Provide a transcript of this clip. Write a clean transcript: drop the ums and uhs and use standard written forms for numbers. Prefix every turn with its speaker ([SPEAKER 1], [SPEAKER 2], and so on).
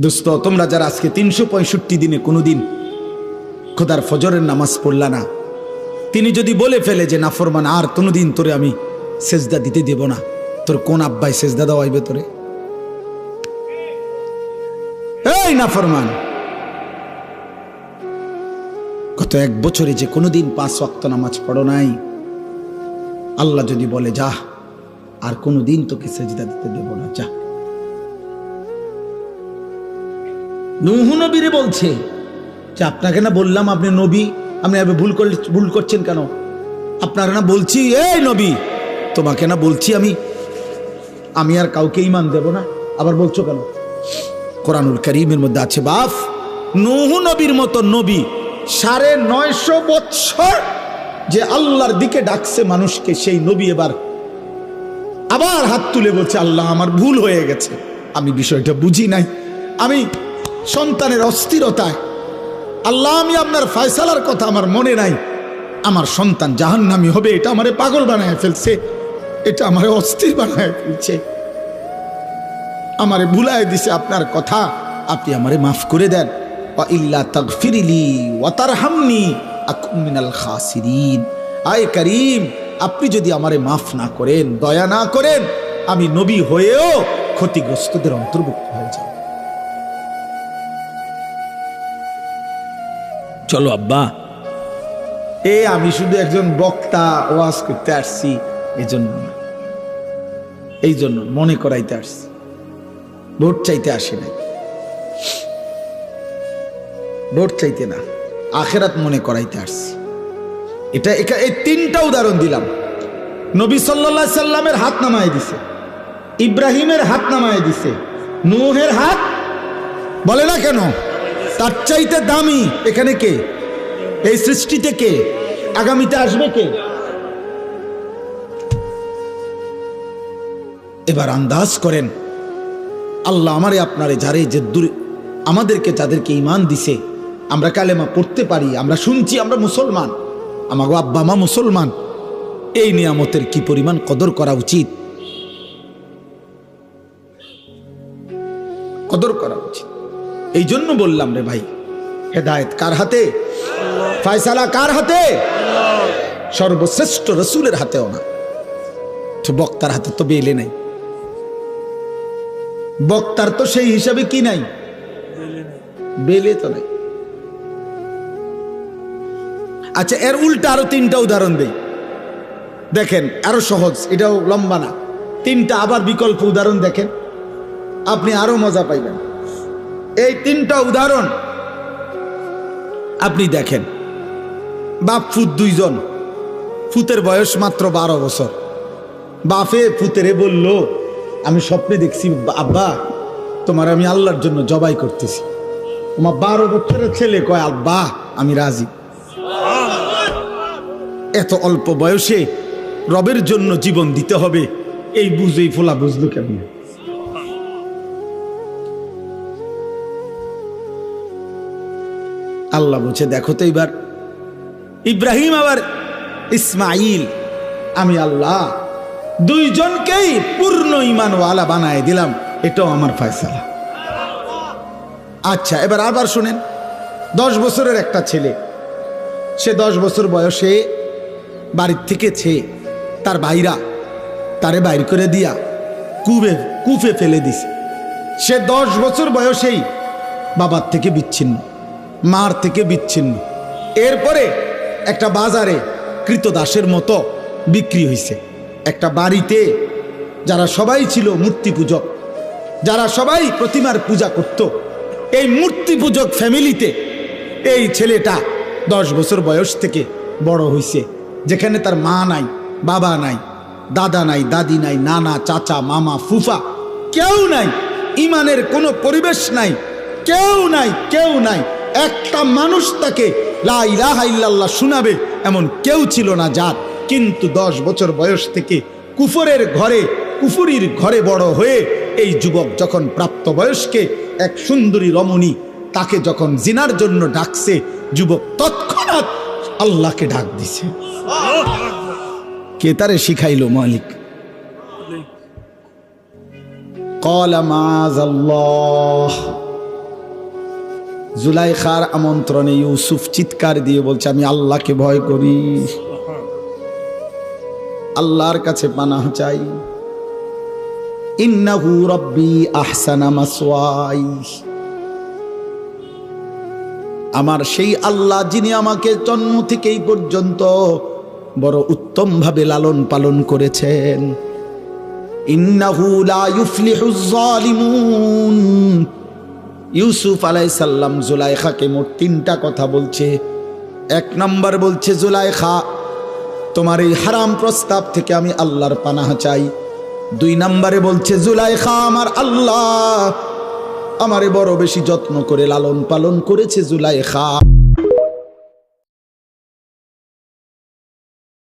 [SPEAKER 1] দোস্ত, তোমরা যারা আজকে 365 দিনে কোনোদিন খোদার ফজরের নামাজ পড়লা না, তিনি যদি বলে ফেলে যে নাফরমান আর কোনোদিন তোরে আমি সেজদা দিতে দেব না, তোর কোন আব্বাই সেজদা দেওয়াইবে তোরে? এই নাফরমান, গত 1 বছরে যে কোনোদিন 5 ওয়াক্ত নামাজ পড়ো নাই, আল্লাহ যদি বলে যা আর কোনোদিন তোকে সেজদা দিতে দেব না, যা। নূহ নবীরে বলছে যে আপনাকে না বললাম আপনি নবী, আপনি ভুল করছেন কেন? আপনারা না বলছি এই নবী, তোমাকে না বলছি আমি আর কাউকে ঈমান দেব না, আবার বলছো কেন? কোরআনুল কারীমের মধ্যে আছে বাপ, নূহ নবীর মতো নবী 950 বছর যে আল্লাহর দিকে ডাকছে মানুষকে, সেই নবী এবার আবার হাত তুলে বলছে আল্লাহ আমার ভুল হয়ে গেছে, আমি বিষয়টা বুঝি নাই, আমি সন্তানের অস্থিরতায়, আল্লাহ আমি আপনার ফয়সালার কথা আমার মনে নাই, আমার সন্তান জাহান্নামী হবে, এটা আমারে পাগল বানায় ফেলছে, এটা আমারে অস্থির বানায় ফেলছে, আমারে ভুলায় দিছে আপনার কথা, আপনি আমারে মাফ করে দেন। ওয়া ইল্লা তাগফিরলি ওয়া তারহামনি আকুম মিনাল খাসিরিন। আয় করিম, আপনি যদি আমারে মাফ না করেন, দয়া না করেন, আমি নবী হয়েও ক্ষতিগ্রস্তদের অন্তর্ভুক্ত হয়ে যাব। চলো আব্বা, আমি শুধু একজন বক্তা, ওয়াজ করতে আসছি, এই জন্য মনে করাইতে আসছি, ভোট চাইতে আসি নাই, ভোট চাইতে না, আখিরাত মনে করাইতে আসছি। এই 3টা উদাহরণ দিলাম। নবী সাল্লাল্লাহু আলাইহি সাল্লামের হাত নামায় দিছে, ইব্রাহিমের হাত নামায় দিছে, নূহের হাত বলে না কেন? তার চাইতে দামি এখানে কে? এই সৃষ্টিতে কে? আগামীতে আসবে কে? এবার আন্দাজ করেন, আল্লাহ আমারে আপনারে যারে যে আমাদেরকে যাদেরকে ঈমান দিছে, আমরা কালেমা পড়তে পারি, আমরা শুনছি, আমরা মুসলমান, আমাগো আব্বা মা মুসলমান, এই নিয়ামতের কি পরিমাণ কদর করা উচিত, কদর করা উচিত। এই জন্য বললাম রে ভাই, হেদায়েত কার হাতে? ফয়সালা কার হাতে? সর্বশ্রেষ্ঠ রাসূলের হাতেও না, তো বক্তার হাতে তো বেলে নাই, বক্তার তো সেই হিসাবে কি নাই, বেলে তো নাই। আচ্ছা, এর উল্টা আরো 3টা উদাহরণ দেই, দেখেন আরো সহজ, এটাও লম্বা না, 3টা আবার বিকল্প উদাহরণ দেখেন, আপনি আরো মজা পাইবেন। এই 3টা উদাহরণ আপনি দেখেন। বাপ ফুত 2 জন, ফুতের বয়স মাত্র 12 বছর। বাপে ফুতেরে বলল আমি স্বপ্নে দেখছি আব্বা তোমার আমি আল্লাহর জন্য জবাই করতেছি। তোমার 12 বছরের ছেলে কয় আব্বা আমি রাজি। এত অল্প বয়সে রবের জন্য জীবন দিতে হবে, এই বুঝেই ফোলা বুঝলো কেমন? আল্লাহ বলছে দেখো তো এবার ইব্রাহিম আবার ইসমাইল, আমি আল্লাহ 2 জনকেই পূর্ণ ঈমানওয়ালা বানায় দিলাম, এটাও আমার ফয়সালা। আচ্ছা, এবার আবার শুনেন, 10 বছরের একটা ছেলে, সে 10 বছর বয়সে বাড়ির থেকে তার ভাইরা তারে বাইর করে দিয়া কূপে ফেলে দিছে। সে 10 বছর বয়সেই বাবার থেকে বিচ্ছিন্ন, মার থেকে বিচ্ছিন্ন। এরপরে একটা বাজারে কৃতদাসের মতো বিক্রি হয়েছে। একটা বাড়িতে যারা সবাই ছিল মূর্তি পূজক, যারা সবাই প্রতিমার পূজা করত, এই মূর্তি পূজক ফ্যামিলিতে এই ছেলেটা 10 বছর বয়স থেকে বড় হয়েছে, যেখানে তার মা নাই, বাবা নাই, দাদা নাই, দাদি নাই, নানা, চাচা, মামা, ফুফা কেউ নাই, ঈমানের কোনো পরিবেশ নাই, কেউ নাই। একটা মানুষ তাকে লা ইলাহা ইল্লাল্লাহ শোনাবে এমন কেউ ছিল না যার। কিন্তু 10 বছর বয়স থেকে কুফুরির ঘরে বড় হয়ে এই যুবক যখন প্রাপ্তবয়স্কে এক সুন্দরী রমণী তাকে যখন জিনার জন্য ডাকছে, যুবক তৎক্ষণাৎ আল্লাহকে ডাক দিছে। কে তারে শিখাইলো? মালিক। ক্বালা মাযাল্লাহ, জুলাইখার আমন্ত্রণে ইউসুফ চিৎকার দিয়ে বলছে, আমি আল্লাহকে ভয় করি, আল্লাহর কাছে পানাহ চাই। ইন্নাহু রাব্বি আহসানা মাসওয়াই, আমার সেই আল্লাহ যিনি আমাকে জন্ম থেকে এই পর্যন্ত বড় উত্তম ভাবে লালন পালন করেছেন। ইন্নাহু লা ইউফলিহুজ জালিমুন। ইউসুফ আলাইহিস সালাম জুলাইখাকে মোট 3টা কথা বলছে। 1 নাম্বার বলছে, জুলাইখা তোমার এই হারাম প্রস্তাব থেকে আমি আল্লাহর পানাহ চাই। 2 নাম্বারে বলছে, জুলাইখা আমার আল্লাহ আমারে বড় বেশি যত্ন করে লালন পালন করেছে জুলাইখা।